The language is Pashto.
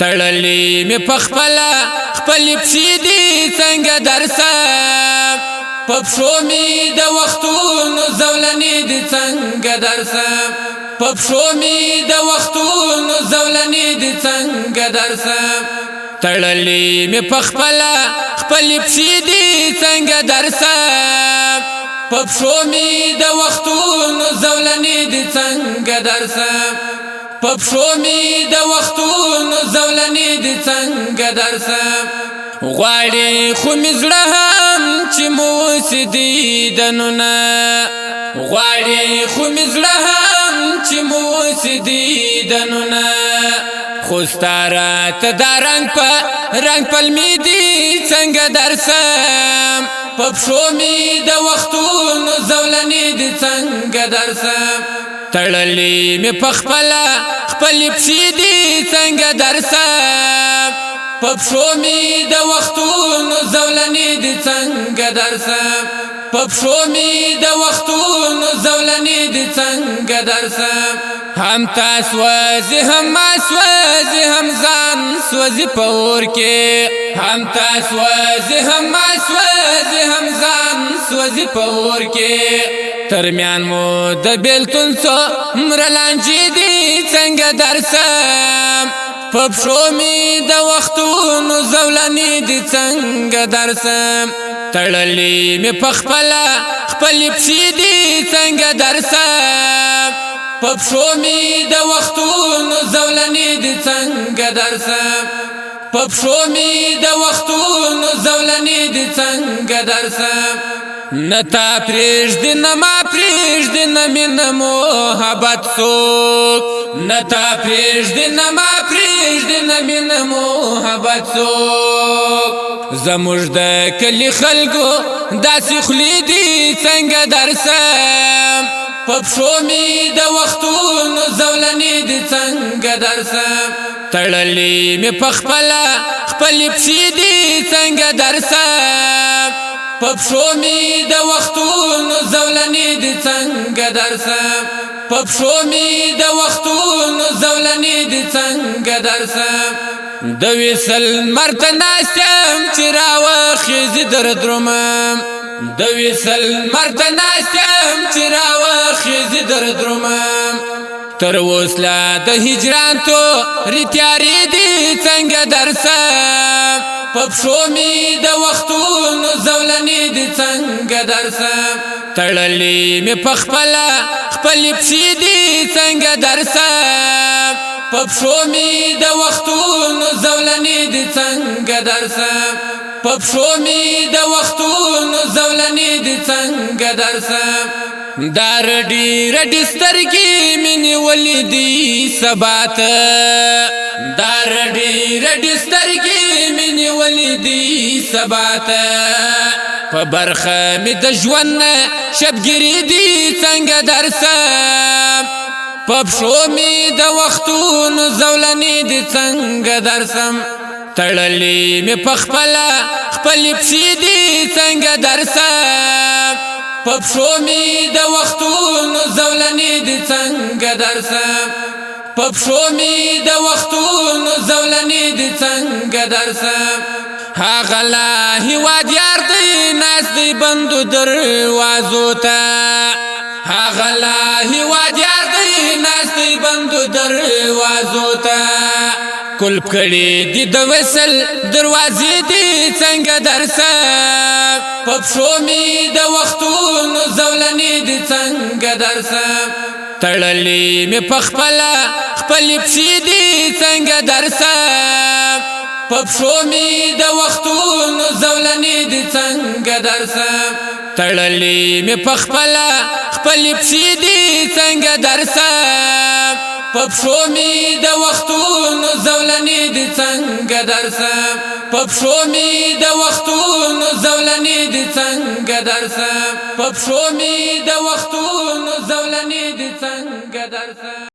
تړلې مې پخپله خپلې پښې دي څنګه درسم په پښو مې د وختونو زولنې دي څنګه درسم په پښو مې د وختونو زولنې دي څنګه درسم تړلې مې پخپله خپلې پښې دي څنګه درسم په پښو مې د وختونو زولنې دي څنګه درسم په پښو مې د وختونو زولنې دي څنګه درسم غواړي خو مې زړه هم چې موسی دیدنونه غواړي خو مې زړه هم چې موسی دیدنونه خو ستا راته دا رنګ په لمې دي څنګه درسم په پښو مې د وختونو زولنې دي څنګه درسم تړلې مې پخپله خپلې پښې دي څنګه درسم په پښو مې د وختونو زولنې دي څنګه درسم په پښو مې د وختونو زولنې دي څنګه درسم هم تا سوځي هم ما سوځي هم ځان سوځي په اور کې هم تا سوځي هم ما سوځي هم ځان سوځي په اور کې ترمیان مو د بیلتون څومره لانجې دي څنګه درسم په پښو مې د وختونو زولنې دي څنګه درسم تړلې مې پخپله خپلې پښې دي څنګه درسم په پښو مې د وختونو زولنې دي څنګه درسم په پښو مې د وختونو زولنې دي څنګه درسم نه تا پرېږدي نه ما پرېږدي نه مینه محبت څوک نه تا پرېږدي نه ما پرېږدي نه مینه محبت څوک زموږ د کلي خلکو داسې خولې دي څنګه درسم په پښو مې د وختونو زولنې دي څنګه درسم تړلې مې پخپله خپلې پښې دي څنګه درسم په پښو مې د وختونو زولنې دي څنګه درسم په پښو مې د وختونو زولنې دي څنګه درسم د وصل مرته ناست یم چې راوخېږي دردرومم د وصل مرته ناست یم چې راوخېږي دردرومم تر اوس لا د هجران تورې تیارې دي څنګه درسم په پښو مې د وختونو زولنې دي څنګه درسم تړلې مې پخپله خپلې پښې دي څنګه درسم په پښو مې د وختونو زولنې دي څنګه درسم په پښو مې د وختونو زولنې دي څنګه درسم دا رډې سترګې مې نیولې دي سبا ته دا رډې سترګې مې نیولې دي سبا ته په برخه مې د ژوند نه شبګیرې دي څنګه درسم په پښو مې د وختونو زولنې دي څنګه درسم تړلې مې پخپله خپلې پښې دي څنګه درسم په پښو مې د وختونو زولنې دي څنګه درسم په پښو مې د وختونو زولنې دي څنګه درسم هغه لا هېواد یار دی ناست دی بندو دروازو ته هغه لا هېواد یار دی ناست دی بندو دروازو ته کلب کړي دي د وصل دروازې دي څنګه درسم په پښو مې د وختونو زولنې دي څنګه درسم تړلې مې پخپله خپلې پښې دي څنګه درسم په پښو مې د وختونو زولنې دي څنګه درسم تړلې مې پخپله خپلې پښې دي څنګه درسم په پښو مې د وختونو زولنې دي څنګه درسم په پښو مې د وختونو زولنې دي څنګه درسم په پښو مې د وختونو زولنې دي څنګه درسم